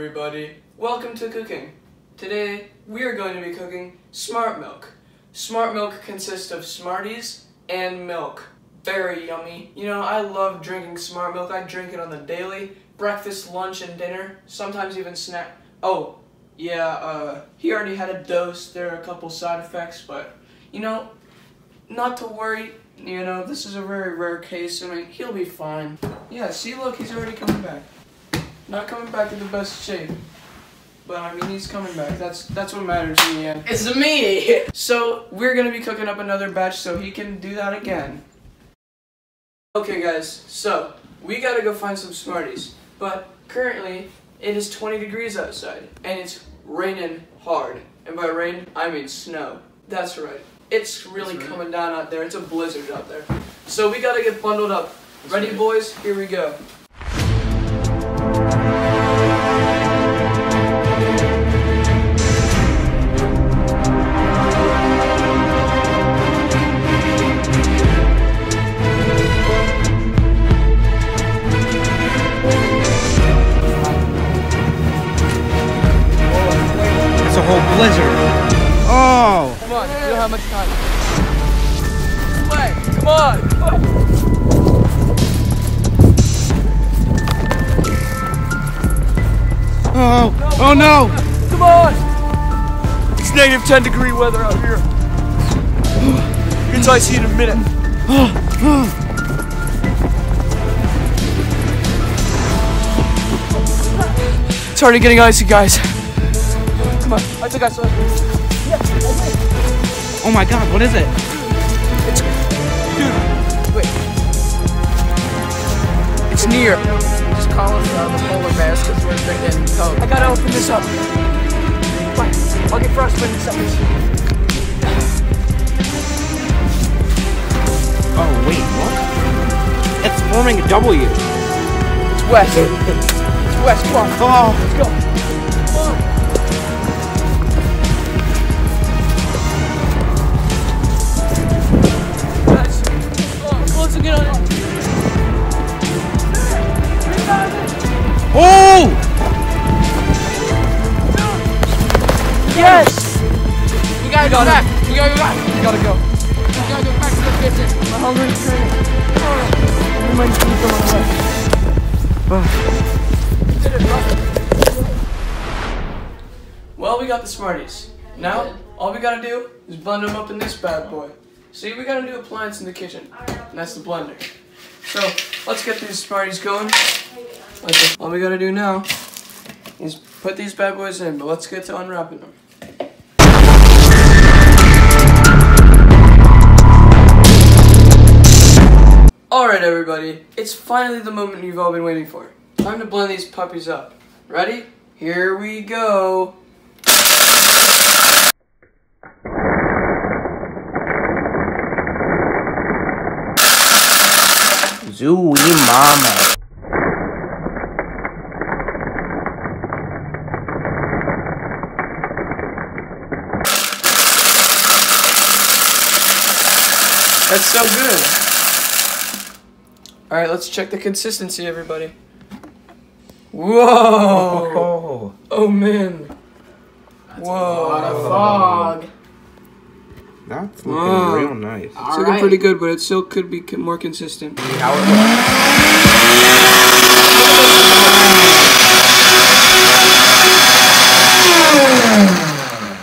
everybody, welcome to cooking. Today we are going to be cooking SmartMilk. SmartMilk consists of Smarties and milk. Very yummy. You know, I love drinking SmartMilk. I drink it on the daily, breakfast, lunch, and dinner, sometimes even snack. Oh, yeah, he already had a dose. There are a couple side effects, but, you know, not to worry. You know, this is a very rare case. I mean, he'll be fine. Yeah, see, look, he's already coming back. Not coming back in the best shape, but I mean, he's coming back. That's what matters in the end. It's me! So, we're gonna be cooking up another batch so he can do that again. Okay guys, so, we gotta go find some Smarties, but currently, it is 20 degrees outside, and it's raining hard. And by rain, I mean snow. That's right. It's really coming down out there. It's a blizzard out there. So we gotta get bundled up. Ready, boys? Here we go. It's a whole blizzard. Oh! Come on, we don't have much time. Play! Come on! Oh! Oh no! Come on! It's negative 10 degree weather out here. It's icy in a minute. It's already getting icy, guys. Come on, I think I saw it. Yeah, I did. Oh my god, what is it? It's, dude, wait. It's near. Just call us the polar bears because we're getting cold. I gotta open this up. Fine, I'll get frostbitten in seconds. Oh wait, what? It's forming a W. It's west. It's west, come on. Oh! Let's go. Come on. Guys, close again on it. Oh! Yes! We gotta go back. We gotta go back. We gotta go. We gotta go back to the kitchen. My hunger is turning. We might need some on the way. Well, we got the Smarties. Now, all we gotta do is blend them up in this bad boy. See, we got a new appliance in the kitchen, and that's the blender. So, let's get these Smarties going. All we gotta do now is put these bad boys in, but let's get to unwrapping them. Alright everybody, it's finally the moment you've all been waiting for. Time to blend these puppies up. Ready? Here we go. Zooey mama. That's so good. Alright, let's check the consistency, everybody. Whoa! Oh man. That's a lot of fog. That's looking real nice. It's looking pretty good, but it still could be more consistent. How it looks.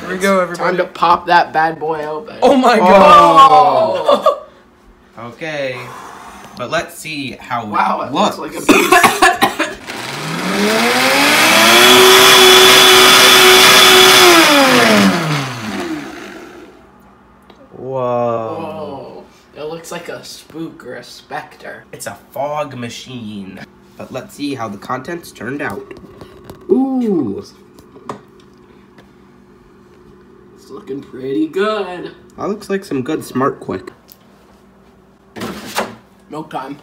Here we go, everybody. Time to pop that bad boy open. Oh my god! Oh. Okay, but let's see how Wow, it it looks. looks like a piece. Whoa. Whoa. It looks like a spook or a specter. It's a fog machine. But let's see how the contents turned out. Ooh. It's looking pretty good. That looks like some good Smart Quick. Milk time.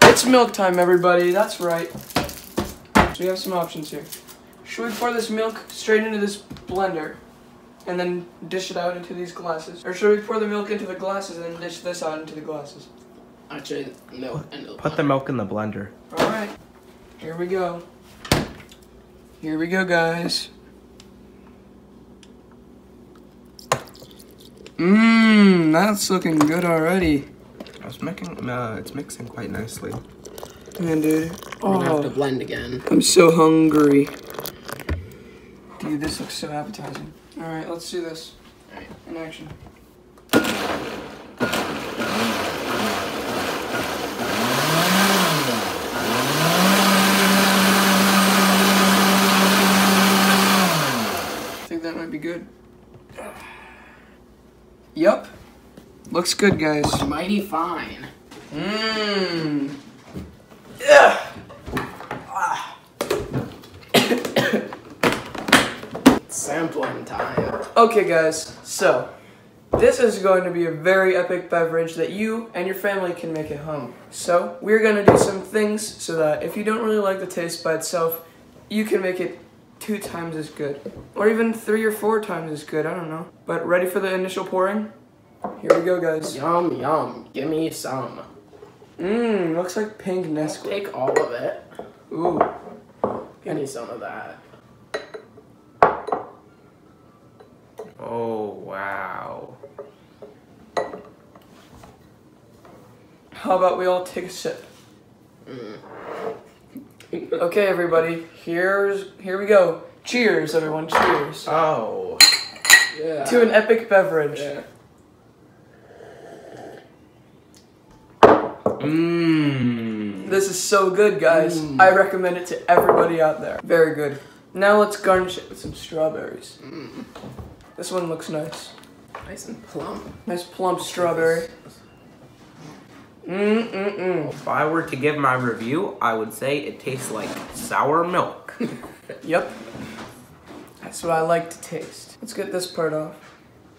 It's milk time, everybody. That's right. So we have some options here. Should we pour this milk straight into this blender and then dish it out into these glasses? Or should we pour the milk into the glasses and then dish this out into the glasses? Actually, milk. Put the milk in the blender. Alright, here we go. Here we go, guys. That's looking good already. It's mixing quite nicely. Man, dude. We're gonna have to blend again. I'm so hungry. Dude, this looks so appetizing. Alright, let's do this. In action. I think that might be good. Yup. Looks good, guys. Mighty fine. Mmm. Yeah. Sampling time. Okay, guys, so this is going to be a very epic beverage that you and your family can make at home. So we're going to do some things so that if you don't really like the taste by itself, you can make it 2 times as good. Or even 3 or 4 times as good, I don't know. But ready for the initial pouring? Here we go, guys. Yum, yum. Give me some. Mmm, looks like pink Nesquik. Take all of it. Ooh. Give me some of that. Oh, wow. How about we all take a sip? Okay, everybody, here we go. Cheers, everyone, cheers. Oh. Yeah. To an epic beverage. Yeah. Mmm. This is so good, guys. I recommend it to everybody out there. Very good. Now let's garnish it with some strawberries. This one looks nice. Nice and plump. Nice plump strawberry. If I were to give my review, I would say it tastes like sour milk. Yep. That's what I like to taste. Let's get this part off.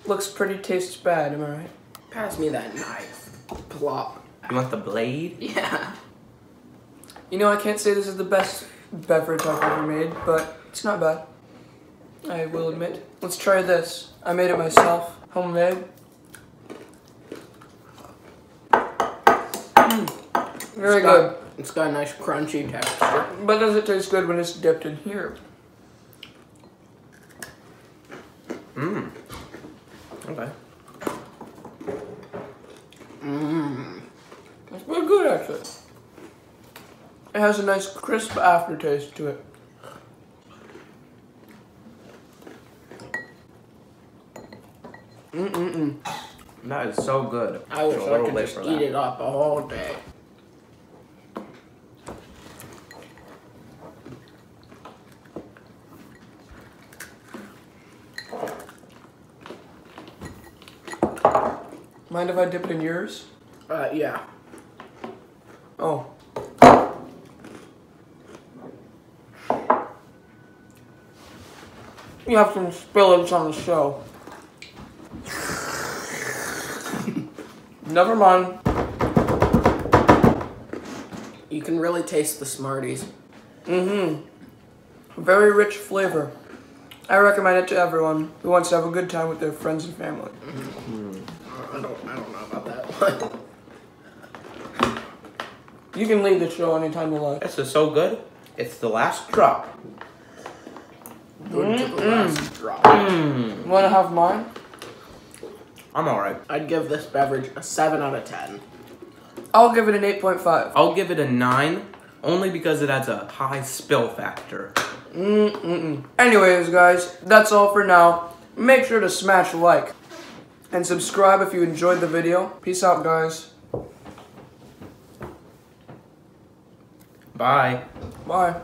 Looks pretty, tastes bad, am I right? Pass me that knife. Plop. You want the blade? Yeah. You know, I can't say this is the best beverage I've ever made, but it's not bad. I will admit. Let's try this. I made it myself. Homemade. Very good. It's got a nice crunchy texture. But does it taste good when it's dipped in here? Okay. It's pretty good, actually. It has a nice crisp aftertaste to it. That is so good. I wish It's a I little could late just for eat that. it up a whole day. Mind if I dip it in yours? Yeah. Oh. You have some spillage on the show. Never mind. You can really taste the Smarties. Very rich flavor. I recommend it to everyone who wants to have a good time with their friends and family. I don't know about that one. You can leave the show anytime you like. This is so good. It's the last drop. Good to the last drop. Want to have mine? I'm alright. I'd give this beverage a 7 out of 10. I'll give it an 8.5. I'll give it a 9, only because it has a high spill factor. Anyways, guys, that's all for now. Make sure to smash like and subscribe if you enjoyed the video. Peace out, guys. Bye. Bye.